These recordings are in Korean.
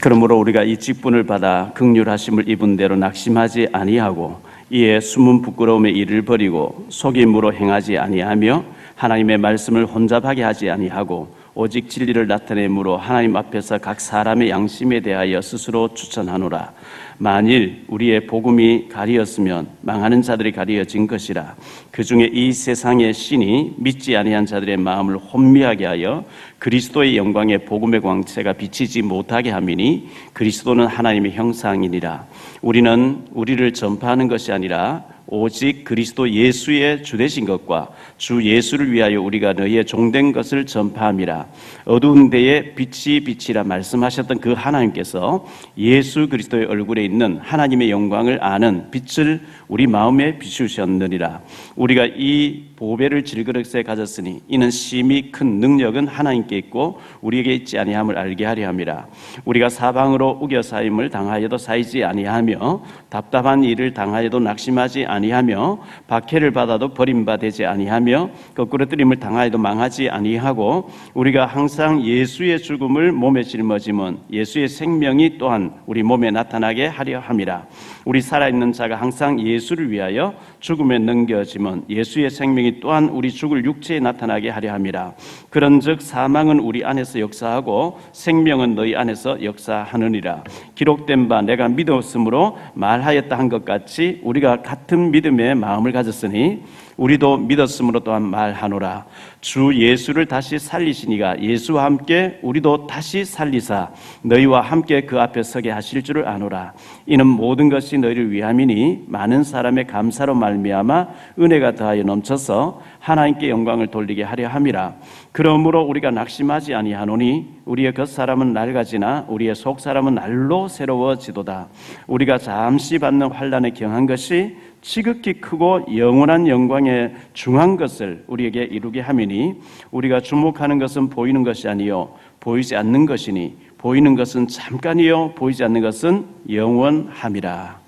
그러므로 우리가 이 직분을 받아 긍휼하심을 입은 대로 낙심하지 아니하고 이에 숨은 부끄러움의 일을 버리고 속임으로 행하지 아니하며 하나님의 말씀을 혼잡하게 하지 아니하고 오직 진리를 나타내므로 하나님 앞에서 각 사람의 양심에 대하여 스스로 추천하노라. 만일 우리의 복음이 가리었으면 망하는 자들이 가리어진 것이라. 그 중에 이 세상의 신이 믿지 아니한 자들의 마음을 혼미하게 하여 그리스도의 영광의 복음의 광채가 비치지 못하게 함이니 그리스도는 하나님의 형상이니라. 우리는 우리를 전파하는 것이 아니라 오직 그리스도 예수의 주되신 것과 주 예수를 위하여 우리가 너희의 종된 것을 전파함이라. 어두운 데에 빛이 빛이라 말씀하셨던 그 하나님께서 예수 그리스도의 얼굴에 있는 하나님의 영광을 아는 빛을 우리 마음에 비추셨느니라. 우리가 이 보배를 질그릇에 가졌으니 이는 심히 큰 능력은 하나님께 있고 우리에게 있지 아니함을 알게 하려 함이라. 우리가 사방으로 우겨 사임을 당하여도 사이지 아니하며 답답한 일을 당하여도 낙심하지 아니하며 박해를 받아도 버림받지 아니하며 거꾸로 뜨림을 당하여도 망하지 아니하고 우리가 항상 예수의 죽음을 몸에 짊어지면 예수의 생명이 또한 우리 몸에 나타나게 하려 함이라. 우리 살아있는 자가 항상 예수를 위하여 죽음에 넘겨지면 예수의 생명이 또한 우리 죽을 육체에 나타나게 하려 함이라. 그런즉 사망은 우리 안에서 역사하고 생명은 너희 안에서 역사하느니라. 기록된 바 내가 믿었으므로 말하였다 한 것 같이 우리가 같은 믿음의 마음을 가졌으니 우리도 믿었으므로 또한 말하노라. 주 예수를 다시 살리시니가 예수와 함께 우리도 다시 살리사 너희와 함께 그 앞에 서게 하실 줄을 아노라. 이는 모든 것이 너희를 위함이니 많은 사람의 감사로 말미암아 은혜가 더하여 넘쳐서 하나님께 영광을 돌리게 하려 함이라. 그러므로 우리가 낙심하지 아니하노니 우리의 겉사람은 낡아지나 우리의 속사람은 날로 새로워지도다. 우리가 잠시 받는 환난에 경한 것이 지극히 크고 영원한 영광에 중한 것을 우리에게 이루게 함이니 우리가 주목하는 것은 보이는 것이 아니요 보이지 않는 것이니 보이는 것은 잠깐이요 보이지 않는 것은 영원함이라.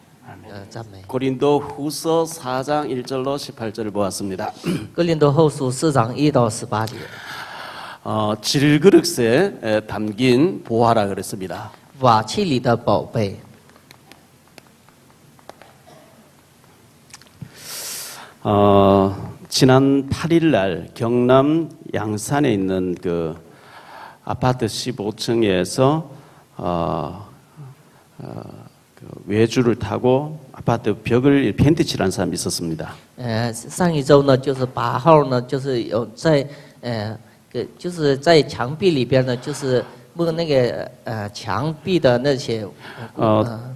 고린도후서 4장 1절로 18절을 보았습니다. 哥林多后书4章1到18节。 질그릇에 담긴 보화라 그랬습니다. 瓦器里的宝贝。 지난 8일 날 경남 양산에 있는 그 아파트 15층에서 그 외주를 타고 아파트 벽을 펜트 칠한 사람이 있었습니다. 上一周呢，就是8号呢，就是有在就是在墙壁里边呢，就是摸那个墙壁的那些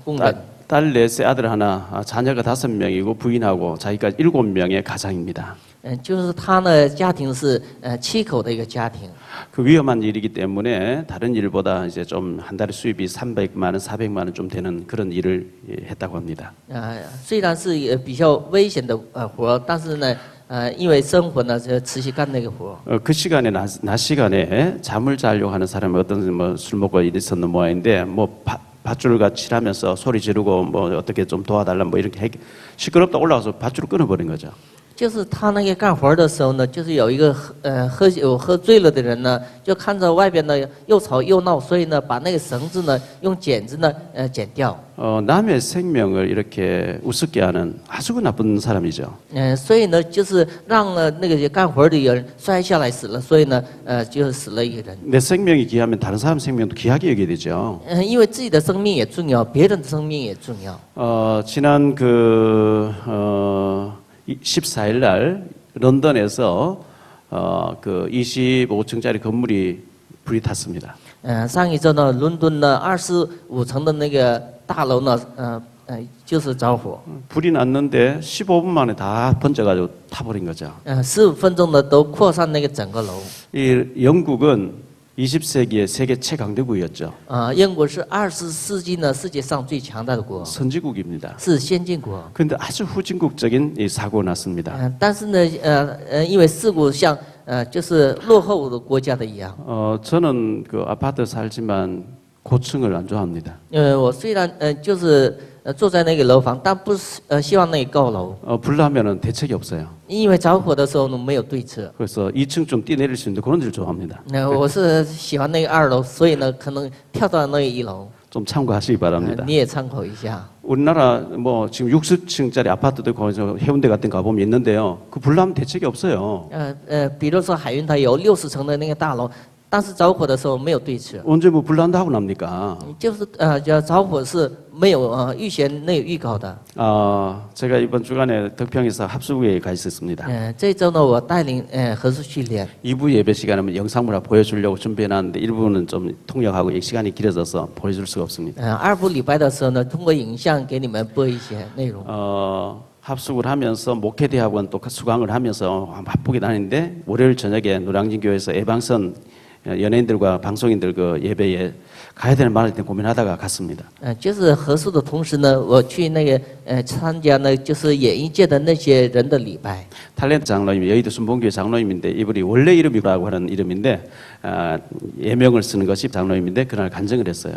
工人。 딸 4세 아들 하나 자녀가 5명이고 부인하고 자기가 7명의 가장입니다. 就是他呢家庭是7口的一个家庭。 그 위험한 일이기 때문에 다른 일보다 이제 좀 한 달에 수입이 300만 원, 400만 원 좀 되는 그런 일을 했다고 합니다. 虽然是比较危险的活，但是呢，因为生活呢就持续干那个活。 그 시간에 낮 시간에 잠을 자려고 하는 사람이 어떤 뭐 술 먹고 있었는 모양인데 뭐 밧줄과 칠하면서 소리 지르고 뭐 어떻게 좀 도와달라 뭐 이렇게 시끄럽다 올라가서 밧줄을 끊어버린 거죠. 就是他那个干活的时候呢，就是有一个喝酒喝醉了的人呢，就看着外边呢又吵又闹，所以呢把那个绳子呢用剪子呢剪掉。 남의 생명을 이렇게 우습게 하는 아주 나쁜 사람이죠. 所以呢就是让那个干活的人摔下来死了，所以呢就死了一个人。 내 생명이 귀하면 다른 사람 생명도 귀하게 여겨야 되죠. 因为自己的生命也重要，别人的生命也重要。 지난 14일 날 런던에서 그 25층짜리 건물이 불이 탔습니다. 上一周呢，伦敦呢25层的那个大楼呢，就是着火。 불이 났는데 15분 만에 다 번져가지고 타버린 거죠. 15分钟呢都扩散那个整个楼。 이 영국은 20세기의 세계 최강대국이었죠. 英国是20世纪呢世界上最强大的国， 선지국입니다. 是先进国。 그런데 아주 후진국적인 이 사고가 났습니다. 但是呢，因为事故像就是落后的国家的一样。 저는 그 아파트 살지만 고층을 안 좋아합니다. 我虽然就是住在那个楼房，但不是希望那个高楼。 불나면은 대책이 없어요. 因为着火的时候呢没有对策。 그래서 2층 좀 뛰내릴 수 있는데 그런 데를 좋아합니다. 我是喜欢那个2楼，所以呢可能跳到那个1楼。좀 참고하시기 바랍니다. 你也参考一下。 우리나라 뭐 지금 60층짜리 아파트도 거기서 해운대 같은 거 가보면 있는데요. 그 불나면 대책이 없어요. 比如说海云台有60层的那个大楼，但是着火的时候没有对策， 언제 뭐 불난다 하고 납니까? 就是着火是没有预先没有预告的。 제가 이번 주간에 덕평에서 합수부에 가 있었습니다. 这周呢，我带领合宿训练。 2부 예배 시간에 영상물 보여주려고 준비해놨는데 1부는 좀 통역하고 시간이 길어져서 보여줄 수가 없습니다. 2部礼拜的时候呢，通过影像给你们播一些内容。 합숙을 하면서 목회대학원 또 수강을 하면서 바쁘게 다니는데 월요일 저녁에 노량진 교회에서 예방선 연예인들과 방송인들 그 예배에 가야 되는 말을 고민하다가 갔습니다. 就是合宿的同时呢，我去那个参加呢，就是演艺界的那些人的礼拜。 탤런트 장로님, 여의도 순복교회 장로님인데 이분이 원래 이름이라고 하는 이름인데 예명을 쓰는 것이 장로님인데 그날 간증을 했어요.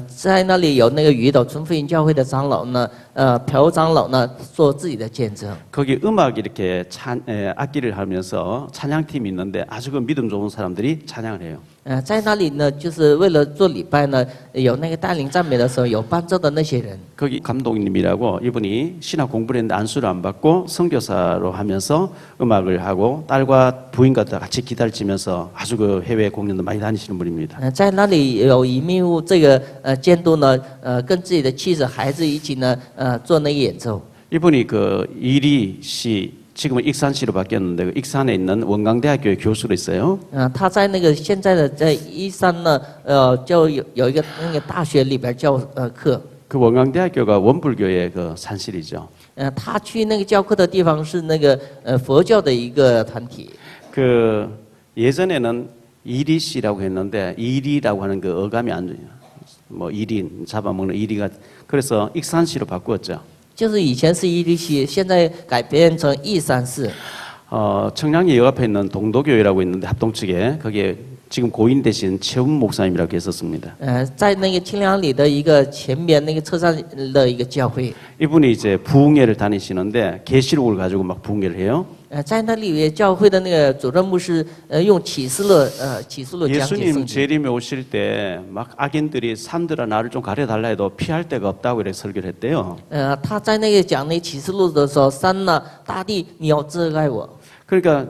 在那里有那个鱼岛纯福音教会的长老呢，朴长老呢做自己的见证。 거기 음악 이렇게 악기를 하면서 찬양팀이 있는데 아주 그 믿음 좋은 사람들이 찬양을 해요. 在那里呢，就是为了做礼拜呢，有那个带领赞美的时候有伴奏的那些人。 거기 감독님이라고 이분이 신학 공부를 했는데 안수를 안 받고 선교사로 하면서 음악을 하고 딸과 부인과 같이 기타를 치면서 아주 그 해외 공연도 많이 다니시는 분입니다. 在那里有移民务这个监督呢，跟自己的妻子孩子一起呢，做那个演奏。 이분이 그 이리 씨 지금은 익산시로 바뀌었는데 그 익산에 있는 원광대학교의 교수로 있어요. 他在那个现在的在一山呢，就有一个那个大学里边教课。 그 원광대학교가 원불교의 그 산실이죠. 他去那个教课的地方是那个佛教的一个团体。 그 예전에는 이리 씨라고 했는데 이리라고 하는 그 어감이 안 좋아요. 뭐 이리 잡아먹는 이리가 그래서 익산시로 바꾸었죠. 就是以前是伊犁溪，现在改编成义山寺。 청량리 역 앞에 있는 동도교회라고 있는데 합동 측에 거기에 지금 고인 대신 최훈 목사님이라고 했었습니다. 在那个清凉里的一个前面那个车站的一个教会。 이분이 이제 부흥회를 다니시는데 계시록을 가지고 막 부흥회를 해요. 在那里教会的那个主任牧师用启示录讲解 예수님 圣经。 재림에 오실 때 막 악인들이 산들아 나를 좀 가려달라 해도 피할 데가 없다고 이렇게 설교를 했대요. 他在那个讲那启示录的时候，山呐、大地，你要遮盖我。 그러니까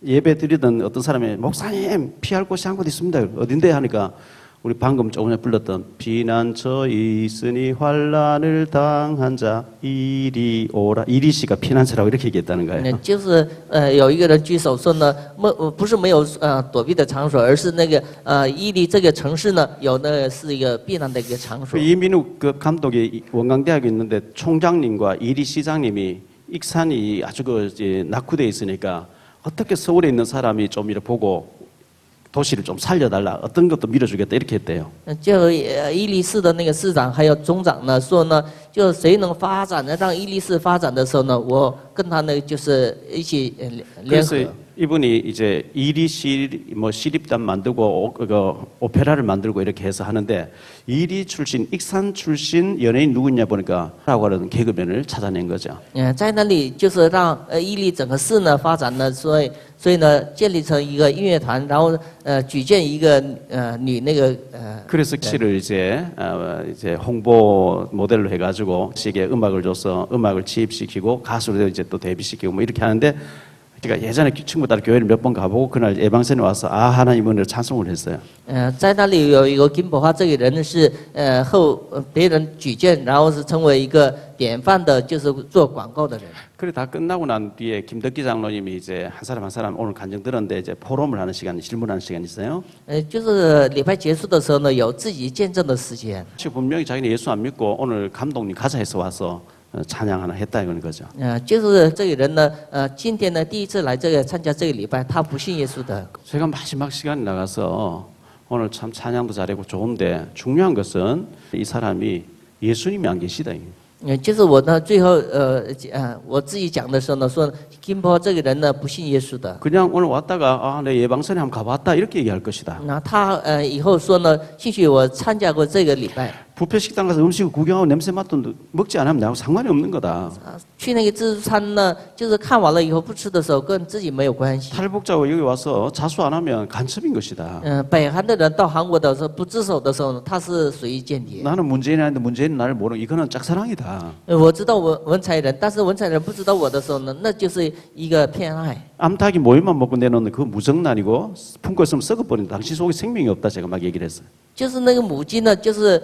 예배 드리던 어떤 사람이 목사님 피할 곳이 한 곳 있습니다. 어딘데 하니까 우리 방금 조금 전에 불렀던 피난처 있으니 환난을 당한 자 이리 오라. 이리 씨가 피난처라고 이렇게 얘기했다는 거예요. 就是有一个人举手说呢，不是没有躲避的场所，而是那个伊犁这个城市呢，有的是一个避难的一个场所。 이민욱 그 감독이 원광대학에 있는데 총장님과 이리 시장님이 익산이 아주 그 이제 낙후돼 있으니까 어떻게 서울에 있는 사람이 좀 이렇게 보고 도시를 좀 살려달라 어떤 것도 밀어주겠다 이렇게 했대요. 就伊犁市的那个市长还有总长呢说呢，就谁能发展呢，让伊犁市发展的时候呢，我跟他呢就是一起联合。 이분이 이제 이리 뭐 시립단 만들고 그 오페라를 만들고 이렇게 해서 하는데 이리 출신 익산 출신 연예인 누구냐 보니까 라고 하는 개그맨을 찾아낸 거죠. 在那里就是让伊犁整个市呢发展呢，所以呢建立成一个音乐团，然后举荐一个女那个 그래서 씨를 이제 홍보 모델로 해가지고 씨에게 음악을 줘서 음악을 취입시키고 가수로 이제 또 데뷔시키고 뭐 이렇게 하는데. 그러니까 예전에 친구 따라 교회를 몇 번 가보고 그날 예방선에 와서 아 하나님 은혜로 찬송을 했어요. 在那里有一个金宝华这个人是后别人举荐，然后是成为一个典范的，就是做广告的人。 그래 다 끝나고 난 뒤에 김덕기 장로님이 이제 한 사람 오늘 간증 들었는데 이제 포럼을 하는 시간, 질문하는 시간이 있어요. 就是礼拜结束的时候呢，有自己见证的时间。 분명히 자기는 예수 안 믿고 오늘 감독님 가자 해서 와서 찬양 하나 했다 이거는 거죠. 就是这个人呢，今天呢第一次来这个参加这个礼拜，他不信耶稣的。 제가 마지막 시간에 나가서 오늘 참 찬양도 잘하고 좋은데 중요한 것은 이 사람이 예수님이 안 계시다. 就是我呢最后我自己讲的时候呢，说金波这个人呢不信耶稣的。 그냥 오늘 왔다가 아, 내 예방선에 한번 가봤다 이렇게 얘기할 것이다. 那他以后说呢，兴许我参加过这个礼拜。 부페 식당 가서 음식을 구경하고 냄새 맡도 먹지 않으면 나하고 상관이 없는 거다. 去那个自助餐呢，就是看完了以后不吃的时候，跟自己没有关系。 탈북자가 여기 와서 자수 안 하면 간첩인 것이다. 北韩的人到韩国的时候不自首的时候呢，他是属于间谍。 나는 문재인이 아닌데 문재인은 나를 모르는 이거는 짝사랑이다. 我知道文才人，但是文才人不知道我的时候呢，那就是一个偏爱。 암탉이 모이만 먹고 내놓는 그 무정란이고 품고 있으면 썩어버린다. 당신 속에 생명이 없다. 제가 막 얘기를 했어요. 就是那个母鸡呢，就是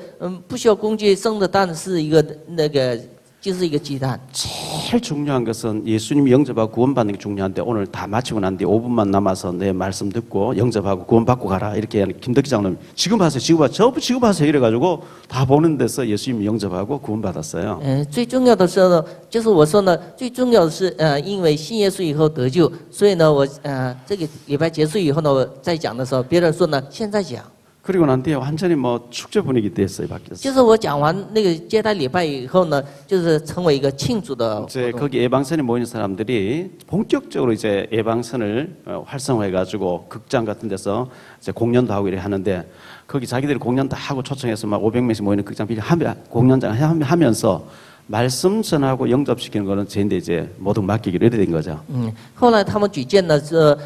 不需要工具生的蛋是一个那个就是一个鸡蛋。 제일 중요한 것은 예수님이 영접하고 구원받는 게 중요한데 오늘 다 마치고 난 뒤에 5분만 남아서 내 말씀 듣고 영접하고 구원받고 가라 이렇게 김덕기 장로님 지금 하세요 지금 하세요 이래가지고 다 보는 데서 예수님이 영접하고 구원받았어요. 最重要的时候呢，就是我说呢，最重要的是因为信耶稣以后得救，所以呢，我这个礼拜结束以后呢，我再讲的时候，别人说呢，现在讲。 그리고 난 뒤에 완전히 뭐 축제 분위기 됐어요, 바뀌었어요. 就是我讲完那个接待礼拜以后呢，就是成为一个庆祝的活 이제 动。 거기 예방선에 모이는 사람들이 본격적으로 이제 예방선을 활성화해가지고 극장 같은 데서 이제 공연도 하고 이래 하는데 거기 자기들이 공연 다 하고 초청해서 막 500명씩 모이는 극장 빌려 공연장 하면서 말씀 전하고 영접시키는 거는 저인데 이제 모두 맡기기로 이래 된 거죠. 后来他们举荐呢是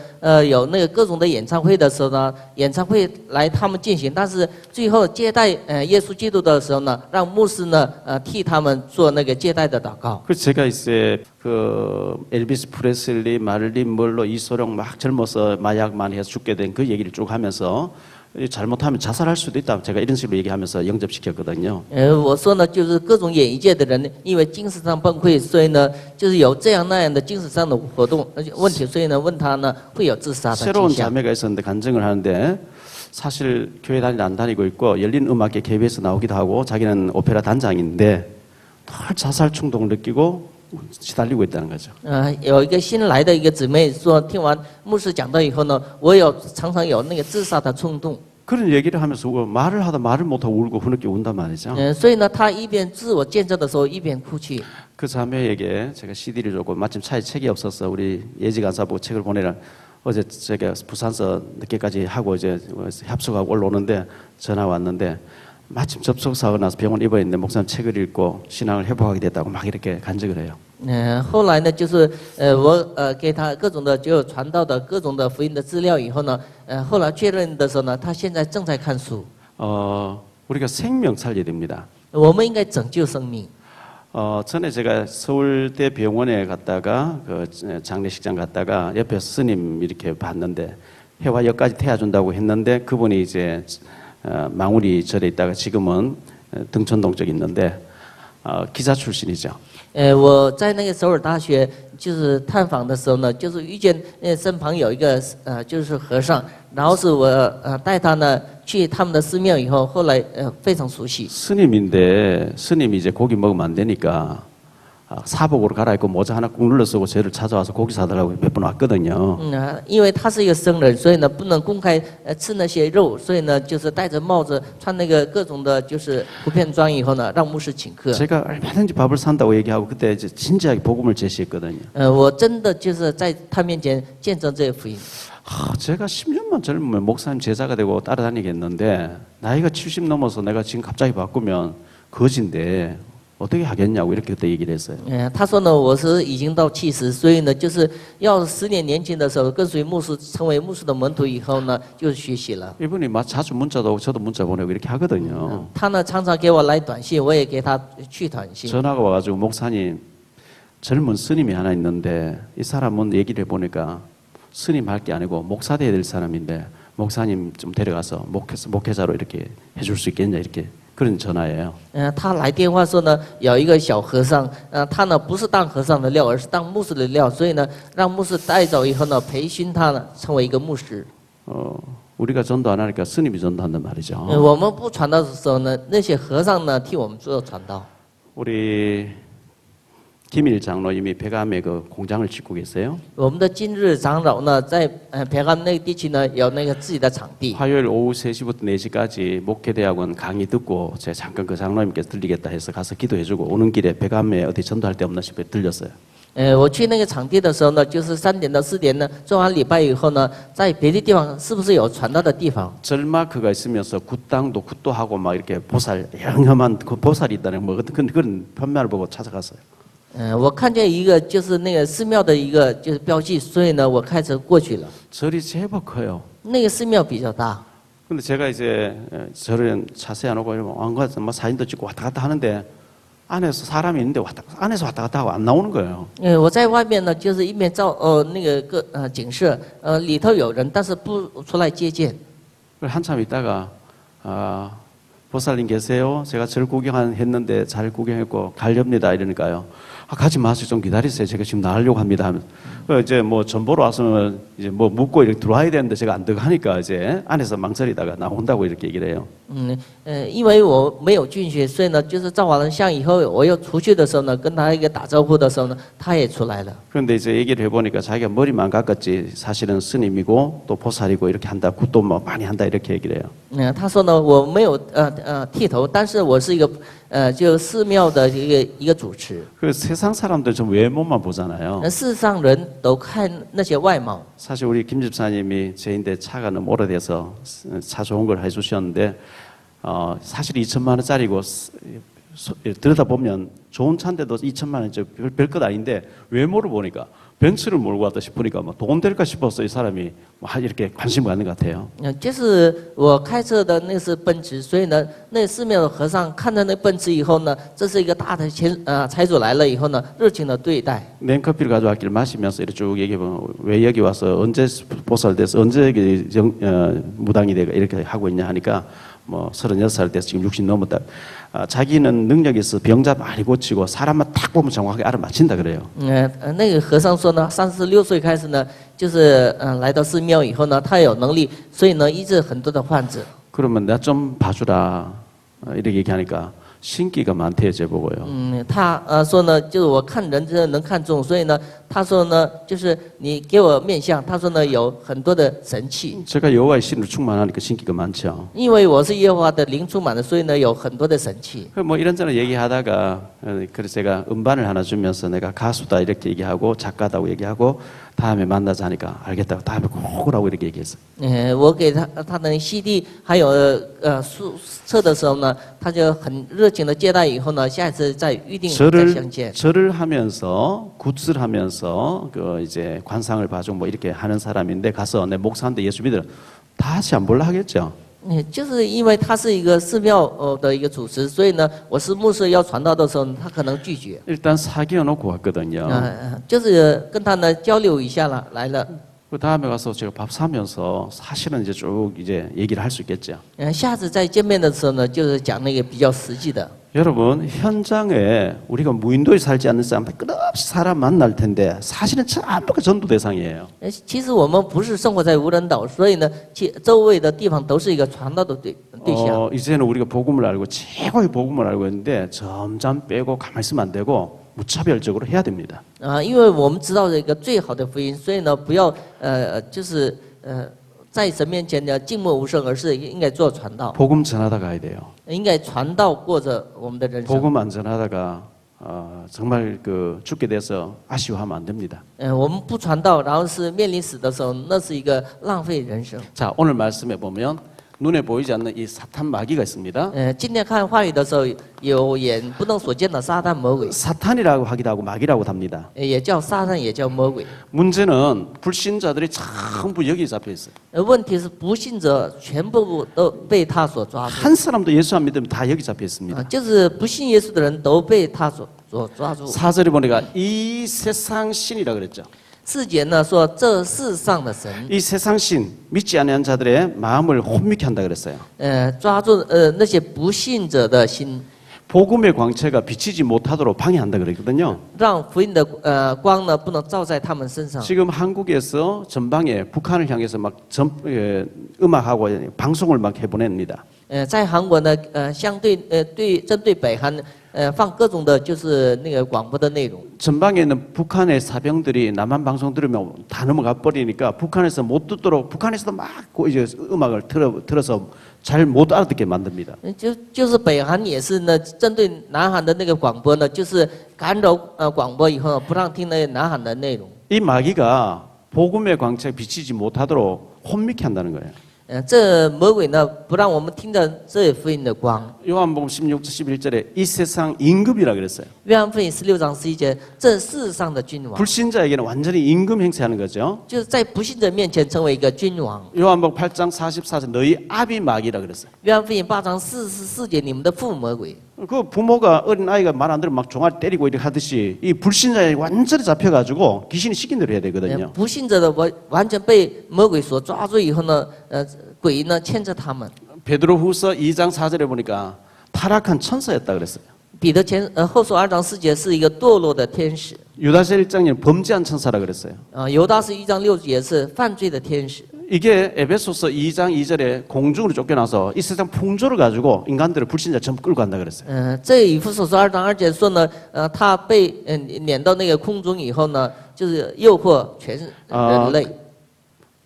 有那个各种的演唱会的时候呢，演唱会来他们进行，但是最后接待耶稣基督的时候呢，让牧师呢替他们做那个接待的祷告。 그래서 제가 이제 그 엘비스 프레슬리, 마릴린 멀로, 이소룡 막 젊어서 마약 많이 해서 죽게 된 그 얘기를 쭉 하면서 잘못하면 자살할 수도 있다. 제가 이런 식으로 얘기하면서 영접시켰거든요. 我说呢，就是各种演艺界的人，因为精神上崩溃，所以呢，就是有这样那样的精神上的活动问题，所以呢，问他呢会有自杀的 새로운 倾向。 자매가 있었는데 간증을 하는데 사실 교회 안 다니고 있고 열린 음악계 KBS 나오기도 하고 자기는 오페라 단장인데 늘 자살 충동을 느끼고 시달리고 있다는 거죠. 有一个新来的一个姊妹说，听完牧师讲到以后呢，我常常有那个自杀的冲动。 그런 얘기를 하면서 말을 하다 말을 못하고 울고 흐느끼 운단 말이죠. 所以呢，他一边自我见证的时候，一边哭泣。 그 자매에게 제가 CD를 줬고 마침 차에 책이 없어서 우리 예지 간사부 책을 보내라. 어제 제가 부산서 늦게까지 하고 이제 합숙하고 올라오는데 전화 왔는데 마침 접촉사고 나서 병원 입원해 있는데 목사님 책을 읽고 신앙을 회복하게 됐다고 막 이렇게 간증을 해요. 后来呢，就是我给他各种的就传道的各种的福音的资料以后呢，后来确认的时候呢，他现在正在看书。 우리가 생명 살려야 됩니다. 我们应该拯救生命。 전에 제가 서울대 병원에 갔다가 그 장례식장 갔다가 옆에 스님 이렇게 봤는데 해화역까지 태워준다고 했는데 그분이 이제 망우리 절에 있다가 지금은 등촌동 쪽에 있는데 기자 출신이죠. 我在那个首尔大学就是探访的时候呢，就是遇见身旁有一个就是和尚，然后是我带他呢去他们的寺庙以后，后来非常熟悉。 스님인데 스님이 이제 고기 먹으면 안 되니까 사복으로 갈아입고 모자 하나 꾹 눌러 쓰고 저를 찾아와서 고기 사달라고 몇 번 왔거든요. 因为他是一个僧人，所以呢不能公开吃那些肉，所以呢就是戴着帽子，穿那个各种的就是普遍装以后呢，让牧师请客。 제가 얼마든지 밥을 산다고 얘기하고 그때 이제 진지하게 복음을 제시했거든요. 我真的就是在他面前见证这个福音。 제가 10년만 젊으면 목사님 제자가 되고 따라다니겠는데 나이가 70 넘어서 내가 지금 갑자기 바꾸면 거진데 어떻게 하겠냐고 이렇게 그때 얘기를 했어요. 他说呢，我是已经到70，所以呢，就是要10年年轻的时候跟随牧师，成为牧师的门徒以后呢，就学习了。 이분이 막 자주 문자도 오고 저도 문자 보내고 이렇게 하거든요. 他呢常常给我来短信，我也给他去短信。 전화가 와가지고 목사님 젊은 스님이 하나 있는데 이 사람은 얘기를 해보니까 스님 할 게 아니고 목사 돼야 될 사람인데 목사님 좀 데려가서 목회자로 이렇게 해줄 수 있겠냐 이렇게 그런 전화예요. 他来电话说呢，有一个小和尚，他呢不是当和尚的料，而是当牧师的料，所以呢，让牧师带走以后呢，培训他呢，成为一个牧师。 우리가 전도 안 하니까 스님이 전도한단 말이죠. 我们不传道的时候呢，那些和尚呢替我们做传道。 우리 김일 장로님이 백암에 그 공장을 짓고 계세요. 我们的今日长老呢，在平安那个地区呢，有那个自己的场地。 화요일 오후 3시부터 4시까지 목회대학원 강의 듣고 제가 잠깐 그 장로님께서 들리겠다 해서 가서 기도해주고 오는 길에 백암에 어디 전도할 데 없나 싶어 들렸어요. 我去那个场地的时候呢，就是3点到4点呢，做完礼拜以后呢，在别的地方是不是有传道的地方？ 절마크가 있으면서 굿당도 굿도 하고 막 이렇게 보살 영험한 그 보살이 있다는 뭐 그런 편면을 보고 찾아갔어요. 我看见一个就是那个寺庙的一个就是标记，所以呢，我开车过去了。 절이 제법 커요. 那个寺庙比较大。 근데 제가 이제 절을 차세해 놓고 이러면 왕과 뭐 사진도 찍고 왔다 갔다 하는데 안에서 사람이 있는데 안에서 왔다 갔다 하고 안 나오는 거예요. 我在外面呢，就是一面照那个景色，里头有人，但是不出来接见。 한참 있다가 보살님 계세요? 제가 절 구경했는데 잘 구경했고 가렵니다 이러니까요. 가지 마세요. 좀 기다리세요. 제가 지금 나가려고 합니다. 하면 이제 뭐 전보러 왔으면 이제 뭐 묻고 이렇게 들어와야 되는데 제가 안 들어가니까 이제 안에서 망설이다가 나온다고 이렇게 얘기를 해요. 因为我没有进去，所以呢，就是照完了相以后，我又出去的时候呢，跟他一个打招呼的时候呢，他也出来了。 그런데 이제 얘기를 해보니까 자기가 머리만 깎았지 사실은 스님이고 또 보살이고 이렇게 한다. 굿도 뭐 많이 한다 이렇게 얘기를 해요. 他说呢，我没有剃头，但是我是一个就寺庙的一个主持。 그 세상 사람들 좀 외모만 보잖아요. 事实上人都看那些外貌。 사실 우리 김 집사님이 제인데 차가 너무 오래돼서 차 좋은 걸 해주셨는데 사실 2천만 원짜리고 들여다보면 좋은 차인데도 2천만 원 별것 아닌데 외모를 보니까 벤츠를 몰고 왔다 싶으니까 뭐 돈 될까 싶어서 이 사람이 이렇게 관심을 갖는 것 같아요. 就是我开车的那是奔驰，所以呢，那寺庙的和尚看到那奔驰以后呢，这是一个大的财主来了以后呢，热情的对待。 냉커피를 가져왔기를 마시면서 이렇게 쭉 얘기해보면 왜 여기 와서 언제 보살돼서 언제 여기 무당이 되고 이렇게 하고 있냐 하니까 뭐 36살 돼서 지금 60 넘었다. 자기는 능력이 있어 병자 많이 고치고 사람만 딱 보면 정확하게 알아맞힌다 그래요. 那个和尚说呢，36岁开始呢，就是来到寺庙以后呢，他有能力，所以呢医治很多的患者。 그러면 나 좀 봐주라 이렇게 얘기하니까 신기가 많대요 제보고요. 他说呢，就是我看人真的能看中，所以呢，他说呢，就是你给我面相，他说呢有很多的神气。 제가 여호와의 신으로 충만하니까 신기가 많죠. 因为我是耶和华的灵充满的，所以呢有很多的神气。 뭐 이런저런 얘기하다가 그래서 제가 음반을 하나 주면서 내가 가수다 이렇게 얘기하고 작가다고 얘기하고 다음에 만나자 하니까 알겠다고 다음에 꼭 오라고 이렇게 얘기했어요. 我给他的 CD 还有宿舍的时候呢，他就很热情的接待，以后呢，下一次再预定再相见。 절을 하면서 굿을 하면서 그 이제 관상을 봐주고 뭐 이렇게 하는 사람인데 가서 내 목사한테 예수 믿으라 다시 안 볼라 하겠죠. 就是因为他是一个寺庙的一个主持，所以呢，我是牧师要传道的时候，他可能拒绝。 일단 사귀어 놓고 왔거든요. 就是跟他呢交流一下了，来了。 그 다음에 가서 제가 밥 사면서 사실은 이제 쭉 이제 얘기를 할 수 있겠죠. 下次再见面的时候呢，就是讲那个比较实际的。 여러분 현장에 우리가 무인도에 살지 않는 사람들 끝없이 사람 만날 텐데 사실은 전부가 전도 대상이에요. 其实我们不是生活在无人岛，所以呢，周围的地方都是一个传道的对象。 이제는 우리가 복음을 알고 최고의 복음을 알고 있는데 점점 빼고 가만히 있으면 안 되고 무차별적으로 해야 됩니다. 因为我们知道这个最好的福音，所以呢，不要就是在神面前呢静默无声，而是应该做传道。 복음 전하다 가야 돼요. 应该传道过着我们的人生。 복음 안 전하다가 정말 그 죽게 돼서 아쉬워하면 안 됩니다. 我们不传道，然后是面临死的时候，那是一个浪费人生。 자, 오늘 말씀에 보면 눈에 보이지 않는 이 사탄 마귀가 있습니다. 今天看话语的时候，有眼不能所见的撒旦魔鬼， 사탄이라고 하기도 하고 마귀라고 합니다. 也叫撒旦，也叫魔鬼。 문제는 불신자들이 전부 여기 잡혀 있어요. 问题是不信者全部都被他所抓住， 한 사람도 예수 안 믿으면 다 여기 잡혀 있습니다. 就是不信耶稣的人都被他所抓住。 4절에 보니까 이 세상 신이라 그랬죠. 4节呢说这世上的神， 이 세상 신 믿지 않는 자들의 마음을 혼미케 한다 그랬어요. 抓住那些不信者的心， 복음의 광채가 비치지 못하도록 방해한다 그랬거든요. 让福音的光呢不能照在他们身上。 지금 한국에서 전방에 북한을 향해서 막 음악하고 방송을 막 해보냅니다. 在韩国呢，针对北韩放各种的，就是那个广播的内容。 전방에 있는 북한의 사병들이 남한 방송 들으면 다 넘어가 버리니까 북한에서 못 듣도록 북한에서도 막 이제 음악을 틀어서 잘 못 알아듣게 만듭니다. 就是北韩也是呢，针对南韩的那个广播呢，就是干扰广播以后不让听那南韩的内容。 이 마귀가 복음의 광채에 비치지 못하도록 혼미케 한다는 거예요. 这魔鬼呢，不让我们听到这福音的光。 요한복음 16장 11절에 이 세상 임금이라 그랬어요. 约翰福音16章11节，这世上的君王， 불신자에게는 완전히 임금 행세하는 거죠. 就是在不信者面前成为一个君王。 요한복음 8장 44절 너희 아비 마귀라 그랬어요. 约翰福音8章44节，你们的父魔鬼。 그 부모가 어린 아이가 말 안 들으면 막 종아리 때리고 이렇게 하듯이 이 불신자에 완전히 잡혀가지고 귀신이 시킨 대로 해야 되거든요. 不信者的完全被魔鬼所抓住以后呢，鬼呢牵着他们。 베드로후서 2장 4절에 보니까 타락한 천사였다 그랬어요. 彼得后书2章4节是一个堕落的天使。 유다서 1장에는 범죄한 천사라 그랬어요. 犹大是1章6节是犯罪的天使。 이게 에베소서 2장 2절에 공중으로 쫓겨나서 이 세상 풍조를 가지고 인간들을 불신자 전부 끌고 간다 그랬어요. 这以弗所书2章2节说呢，他被撵到那个空中以后呢，就是诱惑全人类。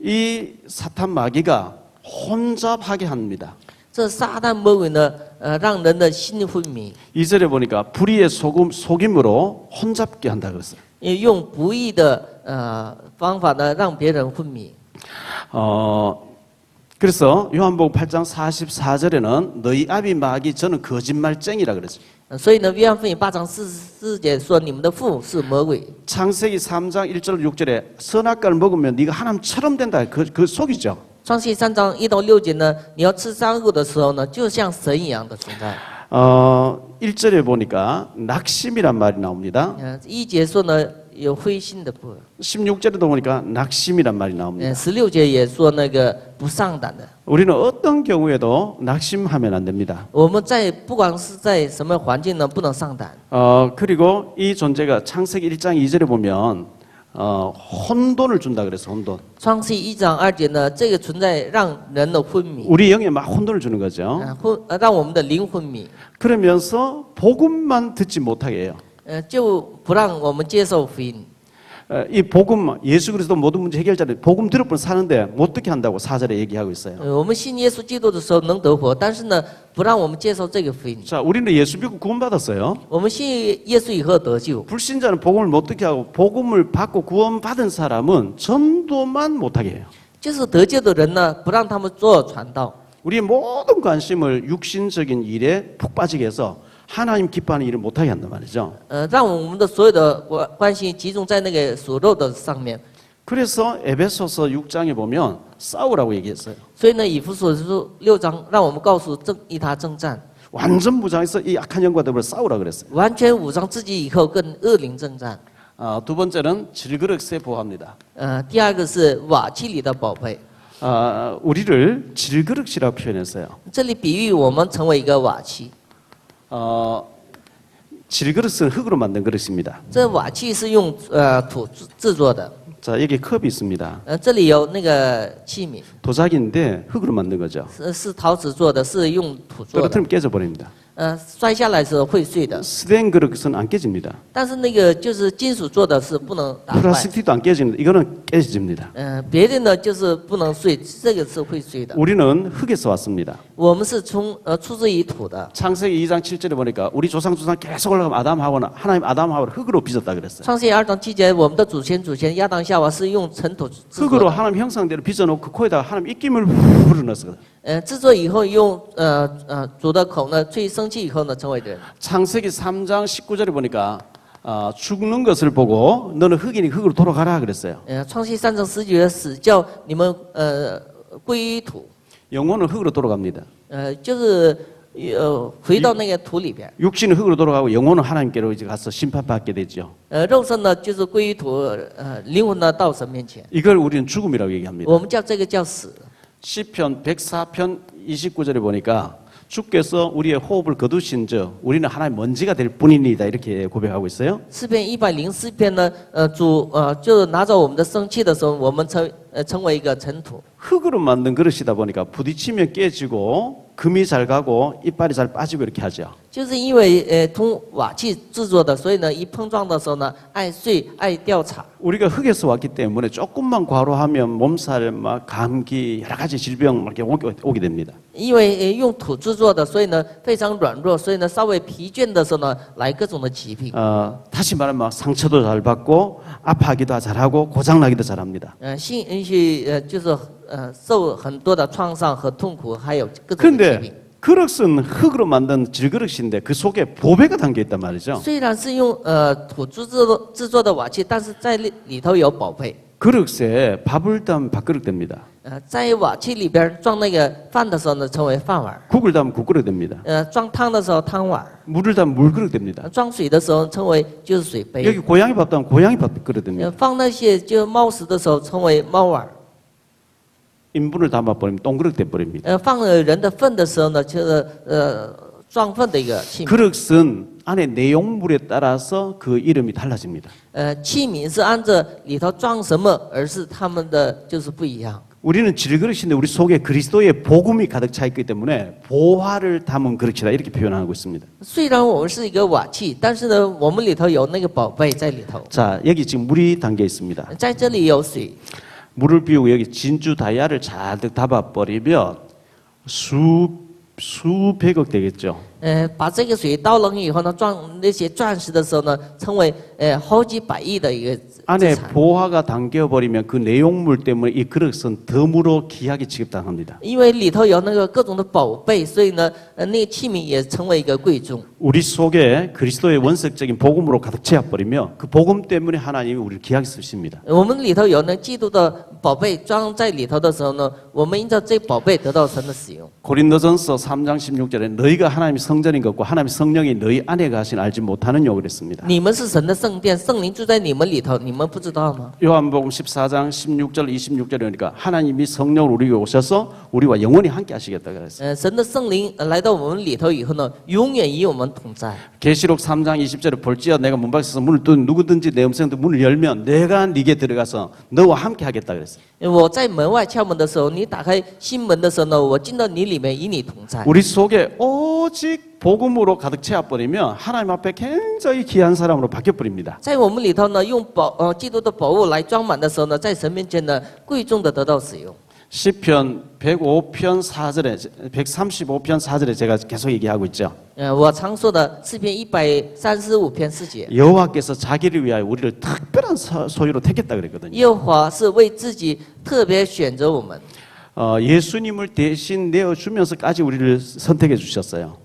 이 사탄 마귀가 혼잡하게 합니다. 这撒旦魔鬼呢，让人的心昏迷， 2절에 보니까 불의의 속임으로 혼잡게 한다 그랬어요. 用不义的方法呢，让别人昏迷。 그래서 요한복음 8장 44절에는 너희 아비 마귀 저는 거짓말쟁이라 그랬어요. 所以呢，约翰福音8章44节说，你们的父是魔鬼。 창세기 3장 1절 6절에 선악과를 먹으면 네가 하나님처럼 된다. 그 속이죠. 创世3章1到6节呢，你要吃善恶的时候呢，就像神一样的存在。 1절에 보니까 낙심이란 말이 나옵니다. 1节说呢，有灰心的部分。 16절에도 보니까 낙심이란 말이 나옵니다. 16节也说那个不上胆的。 우리는 어떤 경우에도 낙심하면 안 됩니다. 我们不管是在什么环境呢，不能上胆。 그리고 이 존재가 창세기 1장 2절에 보면 혼돈을 준다 그래서 혼돈. 创世1章2节呢，这个存在让人的昏迷， 우리 영에 막 혼돈을 주는 거죠. 让我们的灵昏迷， 그러면서 복음만 듣지 못하게 해요. 就不让我们接受福音。 이 복음 예수 그리스도 모든 문제 해결자를 복음 들을 뿐 사는데 못 듣게 한다고 4절에 얘기하고 있어요. 我们信耶稣基督的时候能得活，但是呢，不让我们接受这个福音。 자, 우리는 예수 믿고 구원받았어요. 我们信耶稣以后得救， 불신자는 복음을 못 듣게 하고 복음을 받고 구원받은 사람은 전도만 못하게 해요. 就是得救的人呢，不让他们做传道。 우리의 모든 관심을 육신적인 일에 푹 빠지게 해서 하나님 기뻐하는 일을 못하게 한단 말이죠. 让我们的所有的关心集中在那个属肉的上面。 그래서 에베소서 6장에 보면 싸우라고 얘기했어요. 所以呢，以弗所书6章让我们告诉一他征战， 완전 무장해서 이 악한 영과 더불어 싸우라 그랬어요. 完全武装自己以后跟恶灵征战。 두 번째는 질그릇에 보호합니다. 第二个是瓦器里的宝贝， 우리를 질그릇이라고 표현했어요. 这里比喻我们成为一个瓦器。 질그릇은 흙으로 만든 그릇입니다. 这瓦器是用土制作的， 자, 여기 컵이 있습니다. 这里有那个器皿， 도자기인데 흙으로 만든 거죠. 是陶瓷做的，是用土做的。 떨어뜨리면 깨져버립니다. 摔下来的时候会碎的， 스텐 그릇은 안 깨집니다. 但是那个就是金属做的是不能打坏。 플라스틱도 안 깨집니다. 이거는 깨집니다. 别的呢就是不能碎，这个是会碎的。 우리는 흙에서 왔습니다. 我们是出自于土的。 창세기 2장 7절에 보니까 우리 조상 계속 올라가면 아담하고는 하나님 아담하고를 흙으로 빚었다 그랬어요. 创世2章7节，我们的祖先亚当夏娃是用尘土制作 흙으로 的。 하나님 형상대로 빚어놓고 그 코에다가 하나님 입김을 후루룩 넣었어요. 制作以后用主的口呢，最生气以后呢，成为人。 창세기 3장 19절에 보니까 죽는 것을 보고 너는 흙이니 흙으로 돌아가라 그랬어요. 创世3章10节死叫你们归于土， 영혼은 흙으로 돌아갑니다. 就是回到那个土里边。 육신은 흙으로 돌아가고 영혼은 하나님께로 이제 가서 심판받게 되죠. 肉身呢就是归于土，灵魂呢到神面前。 이걸 우리는 죽음이라고 얘기합니다. 我们叫这个叫死。 시편 104편 29절에 보니까 주께서 우리의 호흡을 거두신 저 우리는 하나님 먼지가 될 뿐이니다 이렇게 고백하고 있어요. 诗篇104篇呢，主就拿着我们的生气的时候，我们成为一个尘土。 흙으로 만든 그릇이다 보니까 부딪히면 깨지고 금이 잘 가고 이빨이 잘 빠지고 이렇게 하죠. 就是因为通瓦器制作的，所以呢，一碰撞的时候呢，爱碎爱掉茶。 우리가 흙에서 왔기 때문에 조금만 과로하면 몸살, 막 감기, 여러 가지 질병 이렇게 오게 됩니다. 因为用土制作的，所以呢非常软弱，所以呢稍微疲倦的时候呢，来各种的疾病。 다시 말하면 막 상처도 잘 받고 아파하기도 잘하고 고장나기도 잘합니다. 就是受很多的创伤和痛苦，还有各种的疾 그런데 病。 그릇은 흙으로 만든 질그릇인데 그 속에 보배가 담겨 있단 말이죠. 虽然是用土制作的瓦器，但是在里头有宝贝。 그릇에 밥을 담으면 밥그릇 됩니다. 在瓦器里边装那个饭的时候呢，称为饭碗。 국을 담으면 국그릇 됩니다. 装汤的时候汤碗。 물을 담으면 물그릇 됩니다. 装水的时候称为就是水杯。 여기 고양이 밥 담으면 고양이 밥그릇 됩니다. 放那些就猫食的时候称为猫碗。 인분을 담아버리면 똥그릇 돼버립니다. 放了人的粪的时候呢，就是装粪的一个器皿。 그릇은 안에 내용물에 따라서 그 이름이 달라집니다. 器皿是按着里头装什么，而是他们的就是不一样。 우리는 질그릇인데 우리 속에 그리스도의 복음이 가득 차 있기 때문에 보화를 담은 그릇이다 이렇게 표현하고 있습니다. 虽然我们是一个瓦器，但是呢，我们里头有那个宝贝在里头。 자, 여기 지금 물이 담겨 있습니다. 在这里有水， 물을 비우고 여기 진주 다이아를 잔뜩 담아버리면 수백억 되겠죠. 把这个水倒冷以后呢，装那些钻石的时候呢，称为好几百亿的一个资 안에 产。 보화가 담겨버리면 그 내용물 때문에 이 그릇은 덤으로 귀하게 취급당합니다. 因为里头有那个各种的宝贝，所以呢，那个器皿也成为一个贵重。 우리 속에 그리스도의 원색적인 복음으로 가득 채워버리면 그 복음 때문에 하나님이 우리를 귀하게 쓰십니다. 我们里头有那基督的宝贝装在里头的时候呢，我们因着这宝贝得到神的使用。 고린도전서 3장 16절에 너희가 하나님의 성전인 것과 하나님의 성령이 너희 안에 가신 알지 못하느냐고 그랬습니다. 你们是神的圣殿，圣灵住在你们里头，你们不知道吗？ 요한복음 14장 16절 26절에 그러니까 하나님이 성령으로 우리에게 오셔서 우리와 영원히 함께 하시겠다 그랬어요. 神的圣灵来到我们里头以后呢，永远与我们同在。 계시록 3장 20절에 볼지어 내가 문 밖에서 문을 뚫는 누구든지 내 음성도 문을 열면 내가 네게 들어가서 너와 함께 하겠다 그랬어요. 我在门外敲门的时候，你打开心门的时候呢，我进到你里面，与你同在。 우리 속에 오직 복음으로 가득 채워버리면 하나님 앞에 굉장히 귀한 사람으로 바뀌어버립니다. 在我们里头呢，用基督的宝物来装满的时候呢，在神面前呢，贵重的得到使用。 시편 105편 4절에 135편 4절에 제가 계속 얘기하고 있죠. 我常说的诗篇135篇4节， 여호와께서 자기를 위하여 우리를 특별한 소유로 택했다 그랬거든요. 耶和华是为自己特别选择我们。 예수님을 대신 내어주면서까지 우리를 선택해 주셨어요.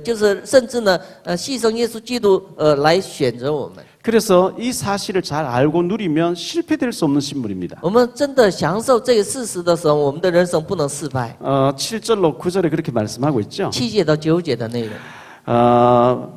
就是甚至呢，牺牲耶稣基督来选择我们。 그래서 이 사실을 잘 알고 누리면 실패될 수 없는 신분입니다. 我们真的享受这个事实的时候，我们的人生不能失败。 7절로 9절에 그렇게 말씀하고 있죠. 7节到9节的内容。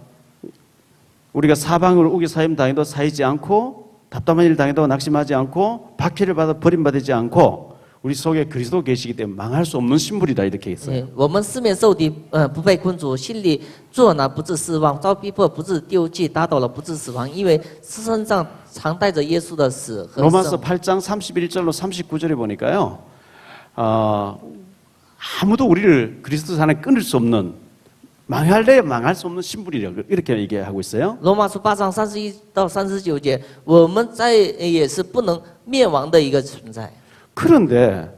우리가 사방으로 우기 사임 당해도 사이지 않고 답답한 일 당해도 낙심하지 않고 박해를 받아 버림받지 않고 우리 속에 그리스도 계시기 때문에 망할 수 없는 신분이다 이렇게 했어요. 我们四面受敌，不被困住，心里作难不致失望，遭逼迫不致丢弃，打倒了不致死亡，因为身上常带着耶稣的死和 로마서 生。 8장 31절로 39절에 보니까요. 아무도 우리를 그리스도 안에 끊을 수 없는 망할래 망할 수 없는 신분이라고 이렇게 얘기하고 있어요. 罗马书8章31到39节，我们在也是不能灭亡的一个存在。 그런데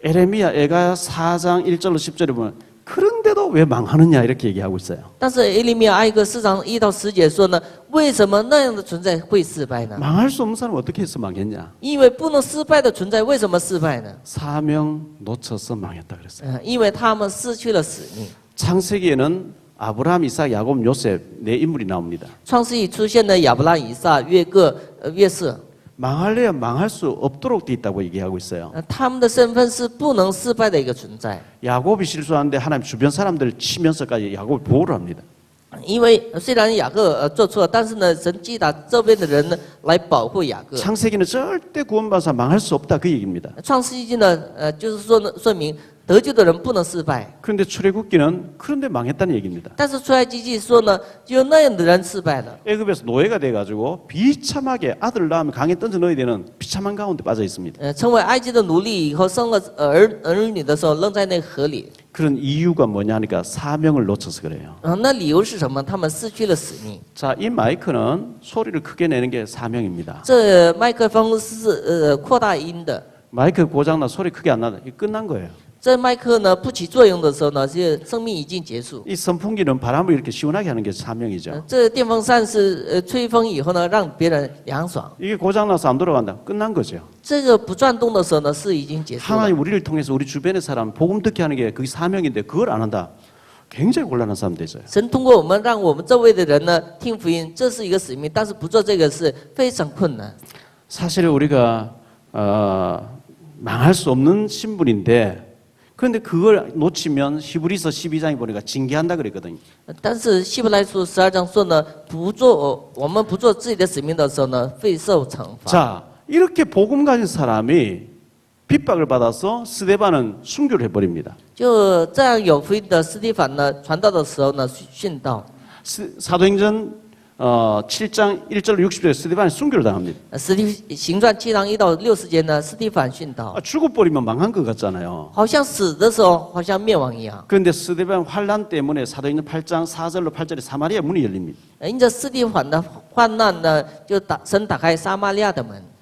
에레미야 에가야 4장 1절로 10절에 보면 그런데도 왜 망하느냐 이렇게 얘기하고 있어요. 但是耶利米亚哀歌4章1到10节说呢，为什么那样的存在会失败呢？ 망할 수 없는 사람은 어떻게 해서 망했냐? 因为不能失败的存在，为什么失败呢？ 사명 놓쳐서 망했다 그랬어요. 因为他们失去了使命。 창세기에는 아브라함, 이삭, 야곱, 요셉 네 인물이 나옵니다. 创世纪出现了亚伯拉、以撒、约各、约瑟。 망할래야 망할 수 없도록 돼 있다고 얘기하고 있어요. 他们的身份是不能失败的一个存在。 야곱이 실수하는데 하나님 주변 사람들을 치면서까지 야곱을 보호를 합니다. 因为虽然雅各做错，但是呢，神击打周边的人呢来保护雅各。 창세기는 절대 구원받아서 망할 수 없다 그 얘기입니다. 创世纪呢，就是说明得救的人不能失败。 그런데 출애굽기는 그런데 망했다는 얘기입니다. 但是出埃及记说呢，就那样的人失败了。 애굽에서 노예가 돼가지고 비참하게 아들 낳으면 강에 던져 넣어야 되는 비참한 가운데 빠져 있습니다. 成为埃及的奴隶以后，生了儿女的时候，扔在那个河里。 그런 이유가 뭐냐 하니까 사명을 놓쳐서 그래요. 那理由是什么？他们失去了使命。 자, 이 마이크는 소리를 크게 내는 게 사명입니다. 这麦克风是扩大音的。 마이크 고장나 소리 크게 안 나다. 이 끝난 거예요. 这麦克呢不起作用的时候呢，是生命已经结束。 이 선풍기는 바람을 이렇게 시원하게 하는 게 사명이죠. 这电风扇是吹风以后呢，让别人凉爽。 이게 고장나서 안 돌아간다. 끝난 거죠. 这个不转动的时候呢，是已经结束了。 하나님 우리를 통해서 우리 주변의 사람 복음 듣게 하는 게 그게 사명인데 그걸 안 한다. 굉장히 곤란한 사람 되죠. 神通过我们，让我们周围的人呢听福音，这是一个使命，但是不做这个是非常困难。 사실 우리가 망할 수 없는 신분인데 그런데 그걸 놓치면 히브리서 12장에 보니까 징계한다 그랬거든요. 但是希伯来书12章说呢，我们不做自己的使命的时候呢，会受惩罚。 자, 이렇게 복음 가진 사람이 핍박을 받아서 스데반은 순교를 해버립니다. 就这样有福音的斯蒂凡呢，传道的时候呢，殉道。 사도행전 7장 1절 60절에 스데반이 순교를 당합니다. 行传7章1到60节呢，斯蒂凡殉道， 죽어버리면 망한 것 같잖아요. 好像死的时候好像灭亡一样。 그런데 스데반 환란 때문에 사도행전 8장 4절로 8절에 사마리아 문이 열립니다. 因着斯蒂凡的患难呢，就神打开撒玛利亚的门。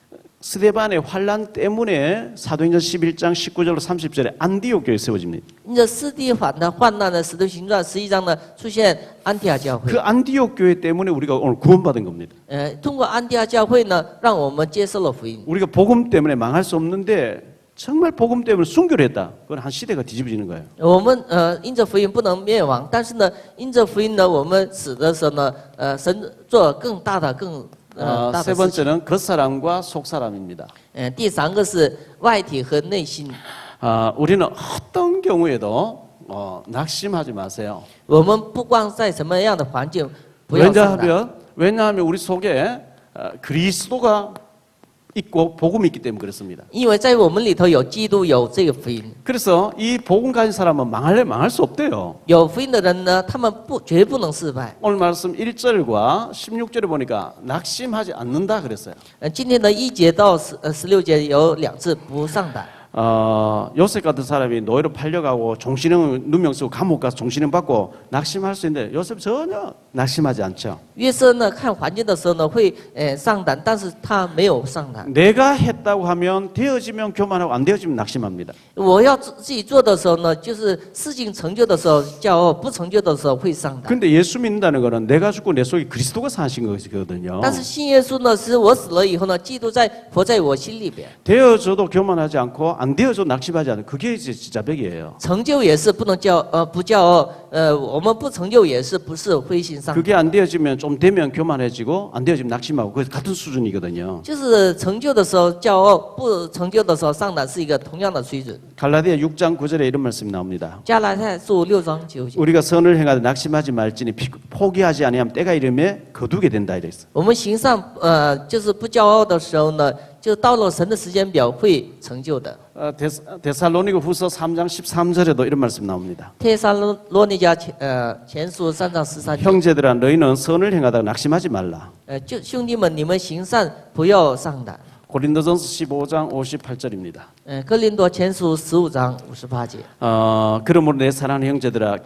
스데반의 환란 때문에 사도행전 11장 19절로 30절에 안디옥 교회 세워집니다. 因着斯蒂凡的患难呢，使徒行传11章呢出现安提阿教会 그 。 안디옥 교회 때문에 우리가 오늘 구원받은 겁니다. 通过安提阿教会呢，让我们接受了福音。 우리가 복음 때문에 망할 수 없는데 정말 복음 때문에 순교를 했다. 그건 한 시대가 뒤집어지는 거예요. 我们因着福音不能灭亡，但是呢，因着福音呢，我们死的时候呢，神做更大的大 세 的事情。 번째는 겉사람과 속사람입니다. 第三个是外体和内心。 우리는 어떤 경우에도 낙심하지 마세요. 我们不管在什么样的环境，不要上当。 왜냐하면 우리 속에 그리스도가 있고 복음이 있기 때문에 그렇습니다. 因为在我们里头有基督，有这个福音。 그래서 이 복음 가진 사람은 망할 수 없대요. 有福音的人呢，他们绝不能失败。 오늘 말씀 1절과 16절에 보니까 낙심하지 않는다 그랬어요. 今天的1节到16节有2次不上胆。 요셉 같은 사람이 노예로 팔려가고 종신형 누명 쓰고 감옥 가서 종신형 받고 낙심할 수 있는데 요셉 전혀 낙심하지 않죠. 约瑟呢，看环境的时候呢，会上胆，但是他没有上胆。 내가 했다고 하면 되어지면 교만하고 안 되어지면 낙심합니다. 我要自己做的时候呢，就是事情成就的时候骄傲，不成就的时候会上胆。 근데 예수 믿는다는 거는 내가 죽고 내 속에 그리스도가 사신 것이거든요. 但是信耶稣呢，是我死了以后呢，基督活在我心里边。 되어져도 교만하지 않고 안 되어져도 낙심하지 않고 그게 이제 진짜백이에요. 成就也是不能不骄傲，我们不成就也是不是灰心丧胆。 그게 안 되어지면 좀 되면 교만해지고 안 되어지면 낙심하고 그 같은 수준이거든요. 就是成就的时候骄傲，不成就的时候上胆，是一个同样的水准。 갈라디아 6장 9절에 이런 말씀이 나옵니다. 加拉太书6章9节， 우리가 선을 행하되 낙심하지 말지니 포기하지 아니하면 때가 이르매 거두게 된다 이랬어. 我们行善就是不骄傲的时候呢，就到了神的时间表会成就的。 데살로니가 후서 3장 13절에도 이런 말씀 나옵니다. 帖撒罗尼迦前书3章13节， 형제들아 너희는 선을 행하다가 낙심하지 말라. 就兄弟们，你们行善不要上胆。 고린도전서 15장 58절입니다. 哥林多前书15章58节。 그러므로 내 사랑하는 형제들아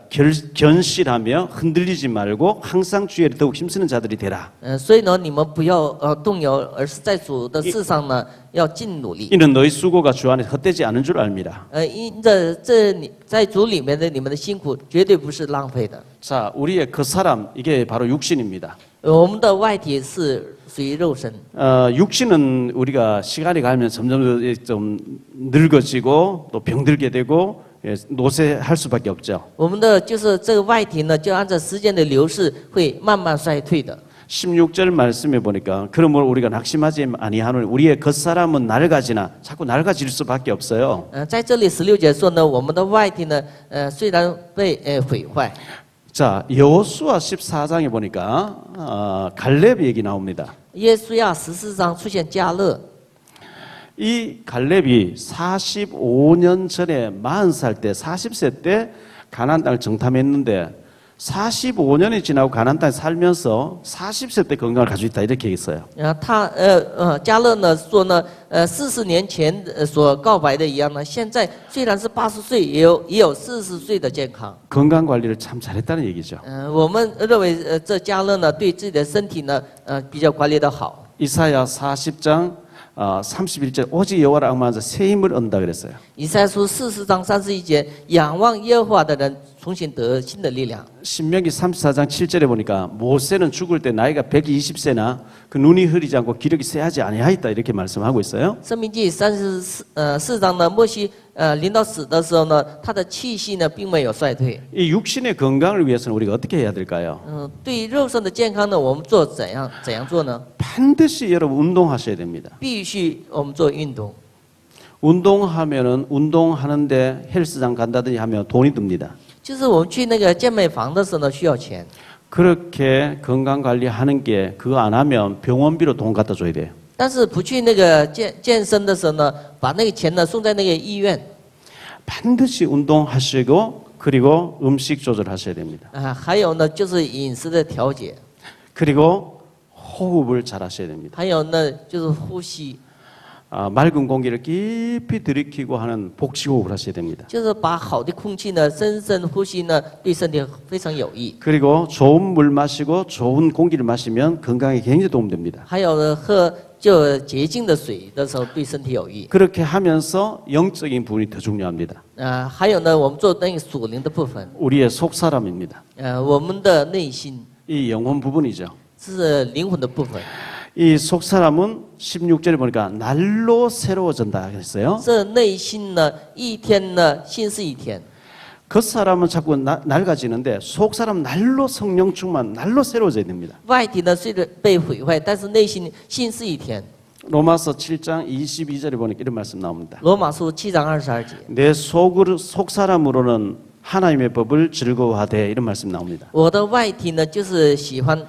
견실하며 흔들리지 말고 항상 주에 더욱 힘쓰는 자들이 되라. 所以呢，你们不要动摇，而是在主的事上呢要尽努力。 이는 너희 수고가 주 안에 헛되지 않은 줄 압니다. 因着在主里面的你们的辛苦绝对不是浪费的。 자, 우리의 그 사람 이게 바로 육신입니다. 我们的外体是属于肉身。 육신은 우리가 시간이 가면 점점 좀 늙어지고 또 병들게 되고 노쇠할 수밖에 없죠. 我们的就是这个外体呢，就按照时间的流逝会慢慢衰退的。 16절 말씀해 보니까 그러므로 우리가 낙심하지 아니하노니 우리의 겉사람은 낡아지나 자꾸 낡아질 수밖에 없어요. 在这里16节说呢，我们的外体呢，虽然被毁坏。 자, 여호수아 14장에 보니까 갈렙 얘기 나옵니다. 耶稣亚14章出现加勒， 이 갈렙이 45년 전에 40살 때, 40세 때 가나안 땅을 정탐했는데 45년이 지나고 가나안 땅에 살면서 40세 때 건강을 가지고 있다 이렇게 했어요. 加勒呢说呢，40年前所告白的一样呢，现在虽然是80岁，也有40岁的健康。 건강 관리를 참 잘했다는 얘기죠. 我们认为这加勒呢对自己的身体呢比较管理的好。 이사야 40장 31절 오직 여호와를 앙망하자 새 힘을 얻는다 그랬어요. 以赛亚书40章31节，仰望耶和华的人重新得新的力量。 신명기 34장 7절에 보니까 모세는 죽을 때 나이가 120세나 그 눈이 흐리지 않고 기력이 쇠하지 아니하였다 이렇게 말씀하고 있어요. 生命记34章呢，摩西临到死的时候呢，他的气息呢并没有衰退。 이 육신의 건강을 위해서는 우리가 어떻게 해야 될까요? 对于肉身的健康呢，我们怎样做呢？ 반드시 여러분 운동하셔야 됩니다. 必须我们做运动。 운동하면은 운동하는데 헬스장 간다든지 하면 돈이 듭니다. 就是我们去那个健美房的时候呢，需要钱。 그렇게 건강 관리하는 게 그거 안 하면 병원비로 돈 갖다 줘야 돼요. 但是不去那个健身的时候呢，把那个钱呢送在那个医院。 반드시 운동하시고 그리고 음식 조절하셔야 됩니다. 还有呢就是饮食的调节， 그리고 호흡을 잘 하셔야 됩니다. 还有呢就是呼吸， 맑은 공기를 깊이 들이키고 하는 복식호흡을 하셔야 됩니다. 就是把好的空气呢深深呼吸呢，对身体非常有益。 그리고 좋은 물 마시고 좋은 공기를 마시면 건강에 굉장히 도움됩니다. 还有呢喝就洁净的水的时候对身体有益。 그렇게 하면서 영적인 부분이 더 중요합니다. 还有呢我们做那个属灵的部分， 우리의 속사람입니다. 我们的内心 이 영혼 부분이죠. 是灵魂的部分。 이 속사람은 16절에 보니까 날로 새로워진다 했어요. 这内心呢一天呢心是一天。 겉사람은 자꾸 낡아지는데 속사람 날로 성령 충만, 날로 새로워져야 됩니다. 外体呢虽然被毁坏，但是内心心是一天。 로마서 7장 22절에 보니까 이런 말씀 나옵니다. 罗马书7章22节。 내 속사람으로는 하나님의 법을 즐거워하되 이런 말씀 나옵니다. 我的外体呢，就是喜欢，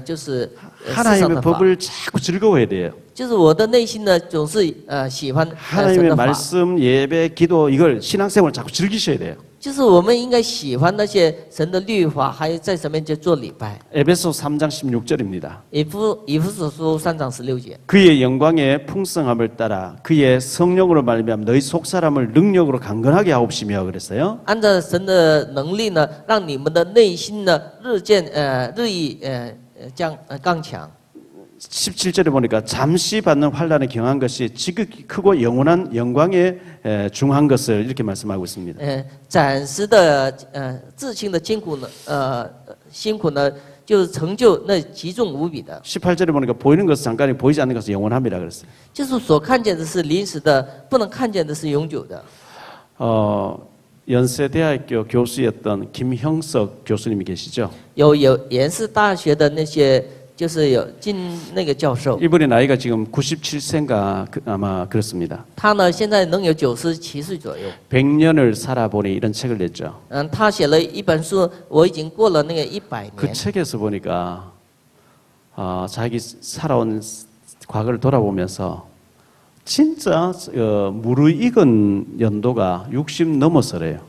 就是世上 하나님의 的法， 법을 자꾸 즐거워해야 돼요. 就是我的内心呢，总是喜欢神 하나님의 的法， 말씀, 예배, 기도 이걸 신앙생활을 자꾸 즐기셔야 돼요. 就是我们应该喜欢那些神的律法，还有在神面前做礼拜。 에베소 3장 16절입니다. 以弗所书3章16节， 그의 영광의 풍성함을 따라 그의 성령으로 말미암아 너희 속사람을 능력으로 강건하게 하옵시며 그랬어요. 按照神的能力呢，让你们的内心呢日益刚强。 17절에 보니까 잠시 받는 환난에 경한 것이 지극히 크고 영원한 영광에 중한 것을 이렇게 말씀하고 있습니다. 暂时的至轻的辛苦呢，辛苦呢，就是成就那极重无比的。 18절에 보니까 보이는 것은 잠깐이 보이지 않는 것은 영원합니다 그랬어요. 就是所看见的是临时的，不能看见的是永久的。 연세대학교 교수였던 김형석 교수님이 계시죠. 有延世大学的那些，就是有进那个教授， 이분의 나이가 지금 97세인가 아마 그렇습니다. 他呢现在能有97岁左右。 100년을 살아보니 이런 책을 냈죠. 他写了一本书，我已经过了那个100 그 年。 책에서 보니까 자기 살아온 과거를 돌아보면서 진짜 무르익은 연도가 60 넘어서래요.